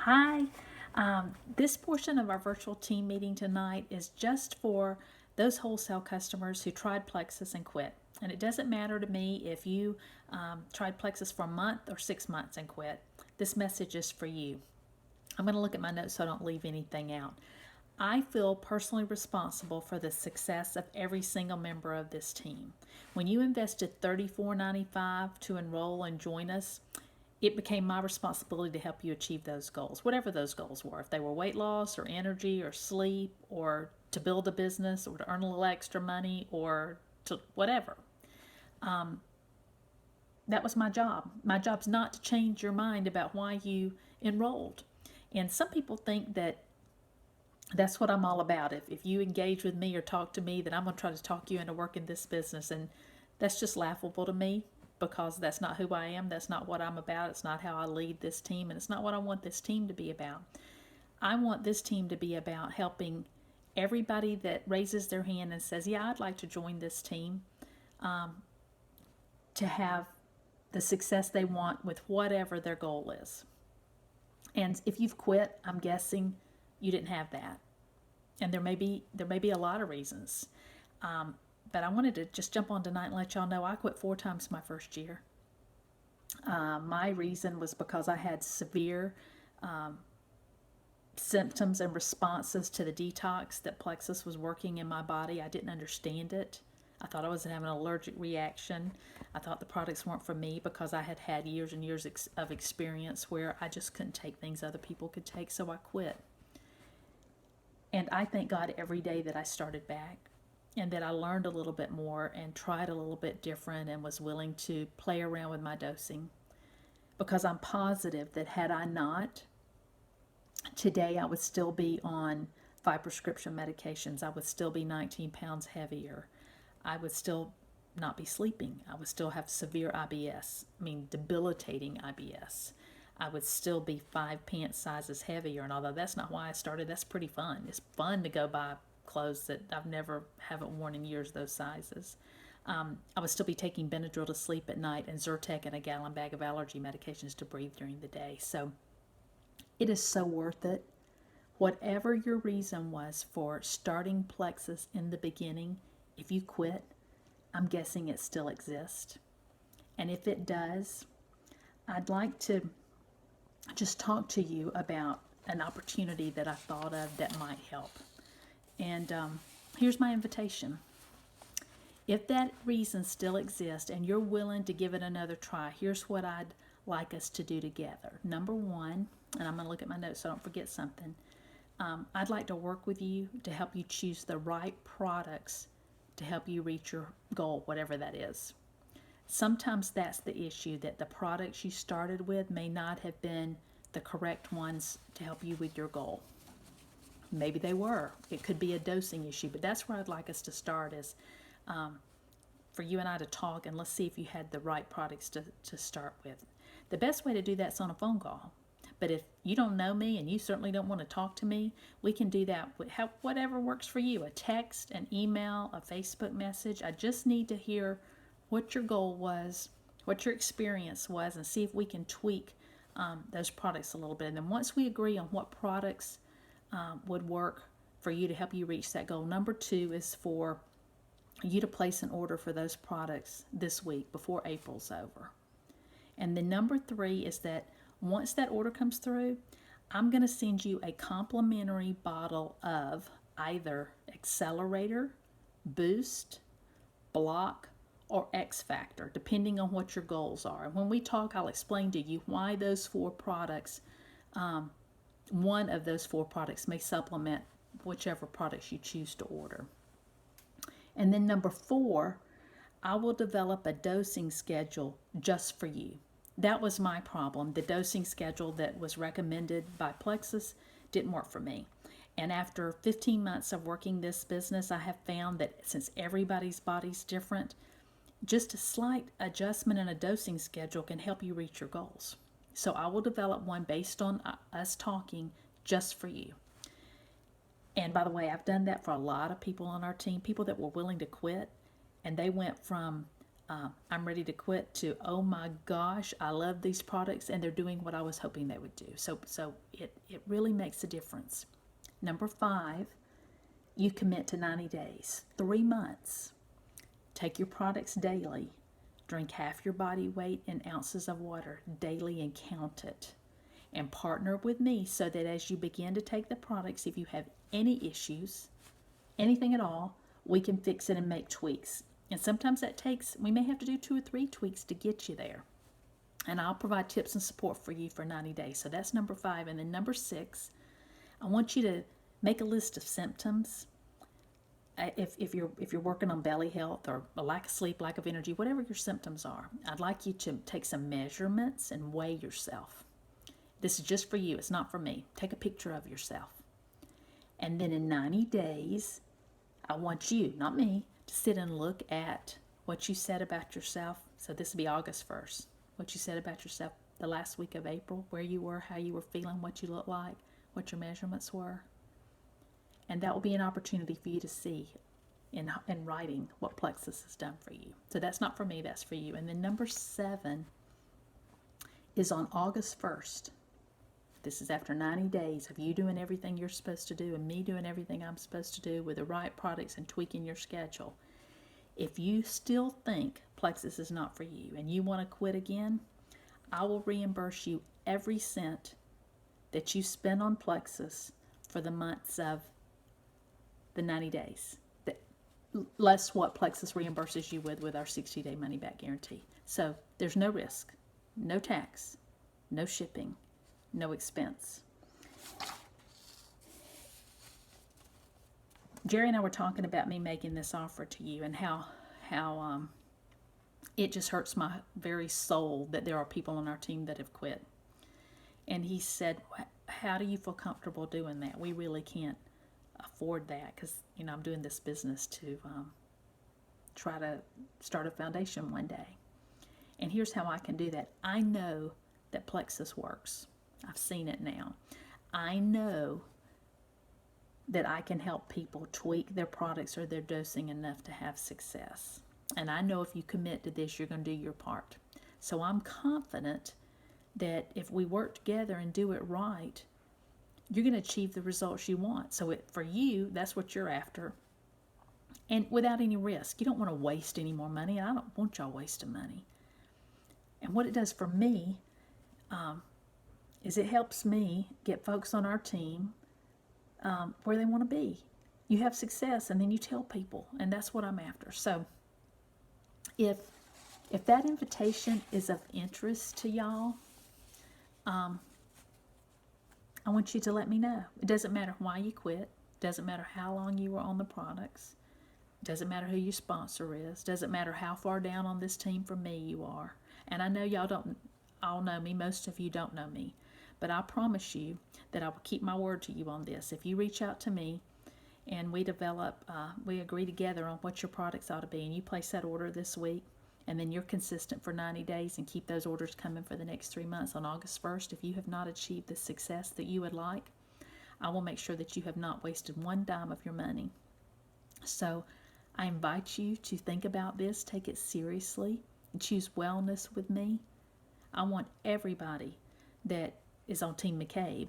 Hi. This portion of our virtual team meeting tonight is just for those wholesale customers who tried Plexus and quit. And it doesn't matter to me if you tried Plexus for a month or 6 months and quit. This message is for you. I'm going to look at my notes so I don't leave anything out. I feel personally responsible for the success of every single member of this team. When you invested $34.95 to enroll and join us, it became my responsibility to help you achieve those goals, whatever those goals were. If they were weight loss or energy or sleep or to build a business or to earn a little extra money or to whatever. That was my job. My job's not to change your mind about why you enrolled. And some people think that that's what I'm all about. If you engage with me or talk to me, then I'm going to try to talk you into working this business. And that's just laughable to me because that's not who I am. That's not what I'm about. It's not how I lead this team. And it's not what I want this team to be about. I want this team to be about helping everybody that raises their hand and says, yeah, I'd like to join this team, to have the success they want with whatever their goal is. And if you've quit, I'm guessing you didn't have that. And there may be a lot of reasons. But I wanted to just jump on tonight and let y'all know I quit 4 times my first year. My reason was because I had severe symptoms and responses to the detox that Plexus was working in my body. I didn't understand it. I thought I was having an allergic reaction. I thought the products weren't for me because I had had years and years of experience where I just couldn't take things other people could take, so I quit. And I thank God every day that I started back and that I learned a little bit more and tried a little bit different and was willing to play around with my dosing. Because I'm positive that had I not, today I would still be on 5 prescription medications. I would still be 19 pounds heavier. I would still not be sleeping. I would still have severe IBS, I mean, debilitating IBS. I would still be 5 pant sizes heavier. And although that's not why I started, that's pretty fun. It's fun to go buy clothes that I've never haven't worn in years, those sizes. I would still be taking Benadryl to sleep at night and Zyrtec and a gallon bag of allergy medications to breathe during the day. So it is so worth it. Whatever your reason was for starting Plexus in the beginning, if you quit, I'm guessing it still exists. And if it does, I'd like to just talk to you about an opportunity that I thought of that might help. And here's my invitation. If that reason still exists and you're willing to give it another try, here's what I'd like us to do together. Number one, and I'm going to look at my notes so I don't forget something. I'd like to work with you to help you choose the right products to help you reach your goal, whatever that is. Sometimes that's the issue, that the products you started with may not have been the correct ones to help you with your goal. Maybe they were. It could be a dosing issue, but that's where I'd like us to start is for you and I to talk and let's see if you had the right products to start with. The best way to do that's on a phone call. But if you don't know me and you certainly don't want to talk to me, we can do that with whatever works for you, a text, an email, a Facebook message. I just need to hear what your goal was, what your experience was, and see if we can tweak those products a little bit. And then once we agree on what products would work for you to help you reach that goal, number two is for you to place an order for those products this week before April's over. And then number three is that once that order comes through, I'm going to send you a complimentary bottle of either Accelerator, Boost, Block, or X Factor, depending on what your goals are. And when we talk, I'll explain to you why those 4 products, one of those 4 products may supplement whichever products you choose to order. And then number 4, I will develop a dosing schedule just for you. That was my problem. The dosing schedule that was recommended by Plexus didn't work for me. And after 15 months of working this business, I have found that since everybody's body's different, just a slight adjustment in a dosing schedule can help you reach your goals. So I will develop one based on us talking just for you. And by the way, I've done that for a lot of people on our team, people that were willing to quit, and they went from I'm ready to quit to, oh my gosh, I love these products and they're doing what I was hoping they would do. So it really makes a difference. Number 5, you commit to 90 days, 3 months. Take your products daily. Drink half your body weight in ounces of water daily and count it. And partner with me so that as you begin to take the products, if you have any issues, anything at all, we can fix it and make tweaks. And sometimes that takes, we may have to do 2 or 3 tweaks to get you there. And I'll provide tips and support for you for 90 days. So that's number 5. And then number 6, I want you to make a list of symptoms. If you're working on belly health or a lack of sleep, lack of energy, whatever your symptoms are, I'd like you to take some measurements and weigh yourself. This is just for you. It's not for me. Take a picture of yourself. And then in 90 days, I want you, not me, to sit and look at what you said about yourself. So this will be August 1st. What you said about yourself the last week of April, where you were, how you were feeling, what you looked like, what your measurements were. And that will be an opportunity for you to see in writing what Plexus has done for you. So that's not for me, that's for you. And then number 7 is on August 1st. This is after 90 days of you doing everything you're supposed to do and me doing everything I'm supposed to do with the right products and tweaking your schedule. If you still think Plexus is not for you and you want to quit again, I will reimburse you every cent that you spend on Plexus for the months of the 90 days. Less what Plexus reimburses you with our 60-day money-back guarantee. So there's no risk, no tax, no shipping, no expense. Jerry and I were talking about me making this offer to you and how it just hurts my very soul that there are people on our team that have quit. And he said, how do you feel comfortable doing that? We really can't afford that because, I'm doing this business to try to start a foundation one day. And here's how I can do that. I know that Plexus works. I've seen it now. I know that I can help people tweak their products or their dosing enough to have success. And I know if you commit to this, you're going to do your part. So I'm confident that if we work together and do it right, you're going to achieve the results you want. So for you, that's what you're after. And without any risk. You don't want to waste any more money. And I don't want y'all wasting money. And what it does for me is it helps me get folks on our team where they want to be. You have success and then you tell people. And that's what I'm after. So if that invitation is of interest to y'all, I want you to let me know. It doesn't matter why you quit. It doesn't matter how long you were on the products. It doesn't matter who your sponsor is. It doesn't matter how far down on this team from me you are. And I know y'all don't all know me. Most of you don't know me. But I promise you that I will keep my word to you on this. If you reach out to me and we agree together on what your products ought to be, and you place that order this week, and then you're consistent for 90 days and keep those orders coming for the next 3 months, on August 1st, if you have not achieved the success that you would like, I will make sure that you have not wasted one dime of your money. So I invite you to think about this, take it seriously, and choose wellness with me. I want everybody that is on Team McCabe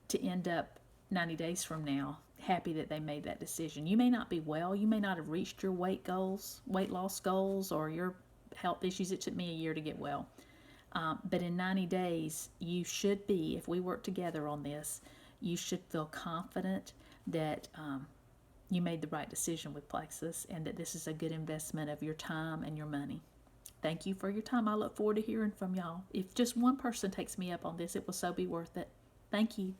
to end up 90 days from now happy that they made that decision. You may not be well. You may not have reached your weight loss goals, or your health issues. It took me a year to get well. But in 90 days, you should be, if we work together on this, you should feel confident that you made the right decision with Plexus and that this is a good investment of your time and your money. Thank you for your time. I look forward to hearing from y'all. If just one person takes me up on this, it will so be worth it. Thank you.